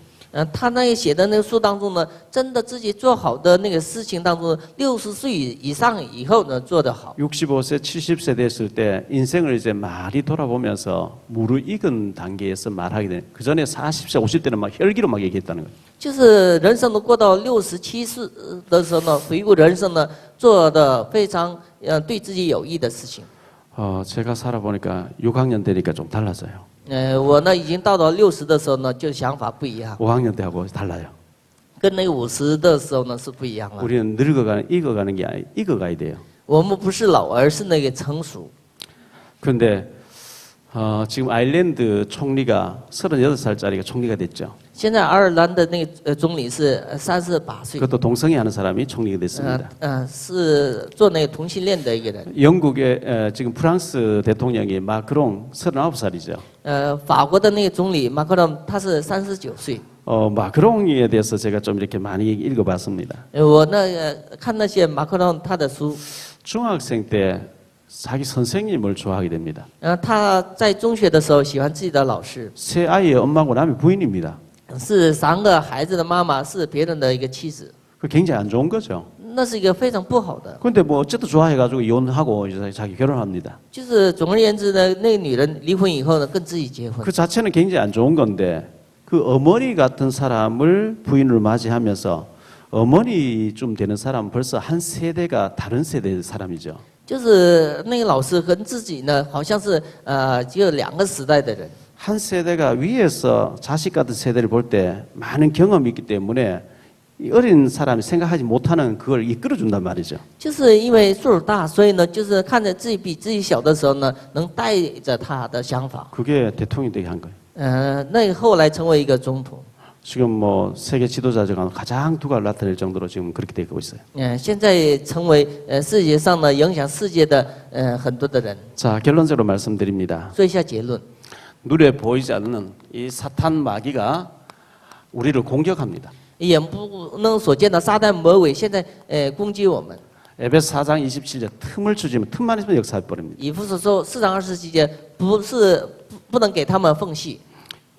他那个写的那个书当中呢，真的自己做好的那个事情当中，60岁以上以后呢做得好。 65세, 70세 됐을 때 인생을 이제 많이 돌아보면서 무르익은 단계에서 말하게 되는. 그 전에 40세, 50대는 막 혈기로 막 얘기했다는 거예요. 就是人生都过到67岁的时候呢，回顾人生呢，做的非常对自己有益的事情。 제가 살아보니까 6학년 되니까 좀 달라져요. 我呢已经到了60的时候呢，就想法不一样， 5학년 때하고 달라요. 跟那个50的时候呢是不一样了。 우리는 늙어가는, 익어가는 게 아니라 익어가야 돼요. 我们不是老，而是那个成熟。 그런데 지금 아일랜드 총리가 38살짜리가 총리가 됐죠. 现在爱尔兰的那个总理是38岁， 그것도 동성애하는 사람이 총리가 됐습니다. 是做那个同性恋的一个人。 영국의 지금 프랑스 대통령이 마크롱 39살이죠. 法国的那个总理马克龙他是39岁。 마크롱에 대해서 제가 좀 이렇게 많이 읽어봤습니다. 我看那些马克龙他的书， 중학생 때 자기 선생님을 좋아하게 됩니다. 他在中学的时候喜欢自己的老师， 세 아이의 엄마고 남의 부인입니다. 是3个孩子的妈妈，是别人的一个妻子， 그 굉장히 안 좋은 거죠. 那是一个非常不好的。 근데 뭐 어쨌든 좋아해가지고 이혼하고 이제 자기 결혼합니다. 就是总而言之呢，那个女人离婚以后呢，跟自己结婚 그 ， 자체는 굉장히 안 좋은 건데 그 어머니 같은 사람을 부인으로 맞이하면서 어머니쯤 되는 사람은 벌써 한 세대가 다른 세대의 사람이죠. 就是那个老师跟自己呢，好像是只有2个时代的人。 한 세대가 위에서 자식 같은 세대를 볼 때 많은 경험이 있기 때문에 이 어린 사람이 생각하지 못하는 그걸 이끌어준단 말이죠. 就是因为岁数大，所以呢，就是看着自己比自己小的时候呢，能带着他的想法。 그게 대통령이 되게 한 거예요. 那后来成为一个总统。 지금 뭐 세계 지도자 중에 가장 두각을 나타낼 정도로 지금 그렇게 되고 있어요. 现在成为世界上呢影响世界的很多的人。 자, 결론적으로 말씀드립니다. 说一下结论。 눈에 보이지 않는 이 사탄 마귀가 우리를 공격합니다. 眼不能所见的撒旦魔鬼现在攻击我们。 에베소 4장 27절 틈을 주지면 틈만 있으면 역사해 버립니다. 以弗所说4章27节，不能给他们缝隙。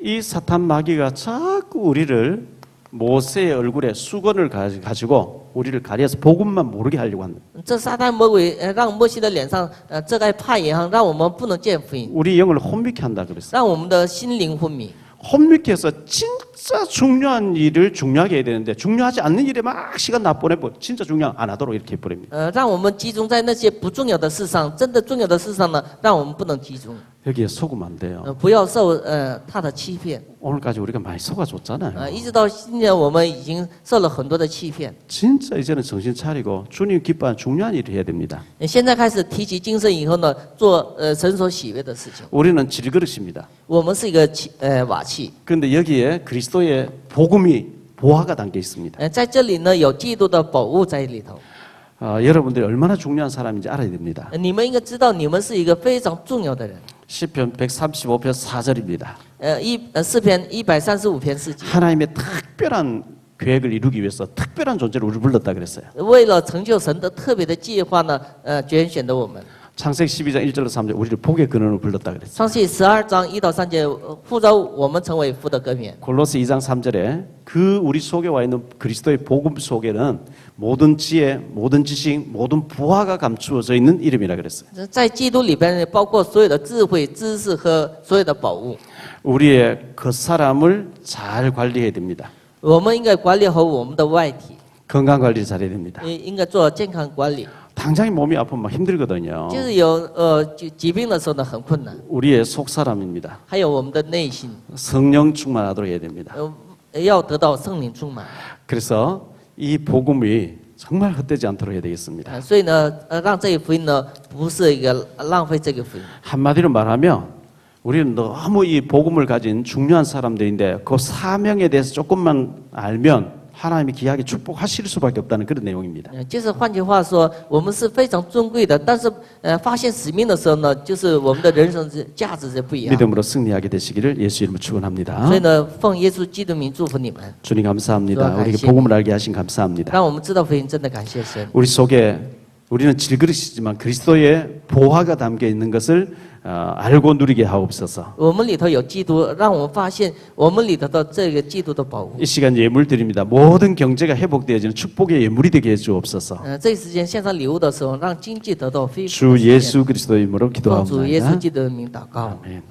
이 사탄 마귀가 자꾸 우리를 모세의 얼굴에 수건을 가지고 우리를 가려서 복음만 모르게 하려고 합니다. 这撒旦魔鬼让摩西的脸上遮盖怕眼，让我们不能见福音， 우리 영을 혼미케 한다 그랬어요. 让我们的心灵昏迷。 혼미케 해서 진짜 중요한 일을 중요하게 해야 되는데 중요하지 않는 일에 막 시간 다 보내고 진짜 중요한 안 하도록 이렇게 해버립니다. 让我们集中在那些不重要的事上，真的重要的事上呢，让我们不能集中。 여기에 속으면 안 돼요. 不要受他的欺骗。 오늘까지 우리가 많이 속아줬잖아요. 一直到今年，我们已经受了很多的欺骗。 진짜 이제는 정신 차리고 주님 기뻐하는 중요한 일을 해야 됩니다. 现在开始提起精神以后呢，做神所喜悦的事情。 우리는 질그릇입니다. 我们是一个瓦器。 그런데 여기에 그리스도의 복음이 보화가 담겨 있습니다. 在这里呢，有基督的宝物在里头。 여러분들이 얼마나 중요한 사람인지 알아야 됩니다. 你们应该知道，你们是一个非常重要的人。 시편 135편 4절입니다. 诗篇135篇4节， 하나님의 특별한 계획을 이루기 위해서 특별한 존재로 우리를 불렀다 그랬어요. 为了成就神的特别的计划呢，拣选的我们。 창세기 12장 1절로 3절 우리를 복의 근원으로 불렀다 그랬어요. 创世12章1到3节，呼召我们成为福的根源。 골로새 2장 3절에 그 우리 속에 와 있는 그리스도의 복음 속에는 모든 지혜, 모든 지식, 모든 부하가 감추어져 있는 이름이라 그랬어요. 在基督里边，包括所有的智慧、知识和所有的宝物。 우리의 겉사람을 잘 관리해야 됩니다. 我们应该管理好我们的外体， 건강 관리를 잘해야 됩니다. 应该做健康管理。 당장에 몸이 아프면 막 힘들거든요. 就是有疾病的时候呢，很困难。 우리의 속사람입니다. 还有我们的内心， 성령 충만하도록 해야 됩니다. 要得到圣灵充满。 그래서 이 복음이 정말 헛되지 않도록 해야 되겠습니다. 所以呢，让这个福音呢，不是一个浪费这个福音。 한마디로 말하면 우리는 너무 이 복음을 가진 중요한 사람들인데 그 사명에 대해서 조금만 알면 하나님이 귀하게 축복하실 수밖에 없다는 그런 내용입니다. 就是换句话说，我们是非常尊贵的，但是发现使命的时候呢，就是我们的人生价值是不一样。 믿음으로 승리하게 되시기를 예수 이름으로 축원합니다. 所以呢，奉耶稣基督名祝福你们， 주님 감사합니다. 감사합니다. 우리에게 복음을 알게 하신 감사합니다. 让我们知道福音，真的感谢神。 우리 속에 우리는 질그릇이지만 그리스도의 보화가 담겨 있는 것을 알고 누리게 하옵소서. 我们里头有基督，让我们发现我们里头的这个基督的宝物。 이 시간 예물 드립니다. 모든 경제가 회복되어지는 축복의 예물이 되게 해주옵소서. 这个时间献上礼物的时候，让经济得到恢复。 주 예수 그리스도의 이름으로 奉主耶稣 기도합니다. 基督的名祷告。 아멘.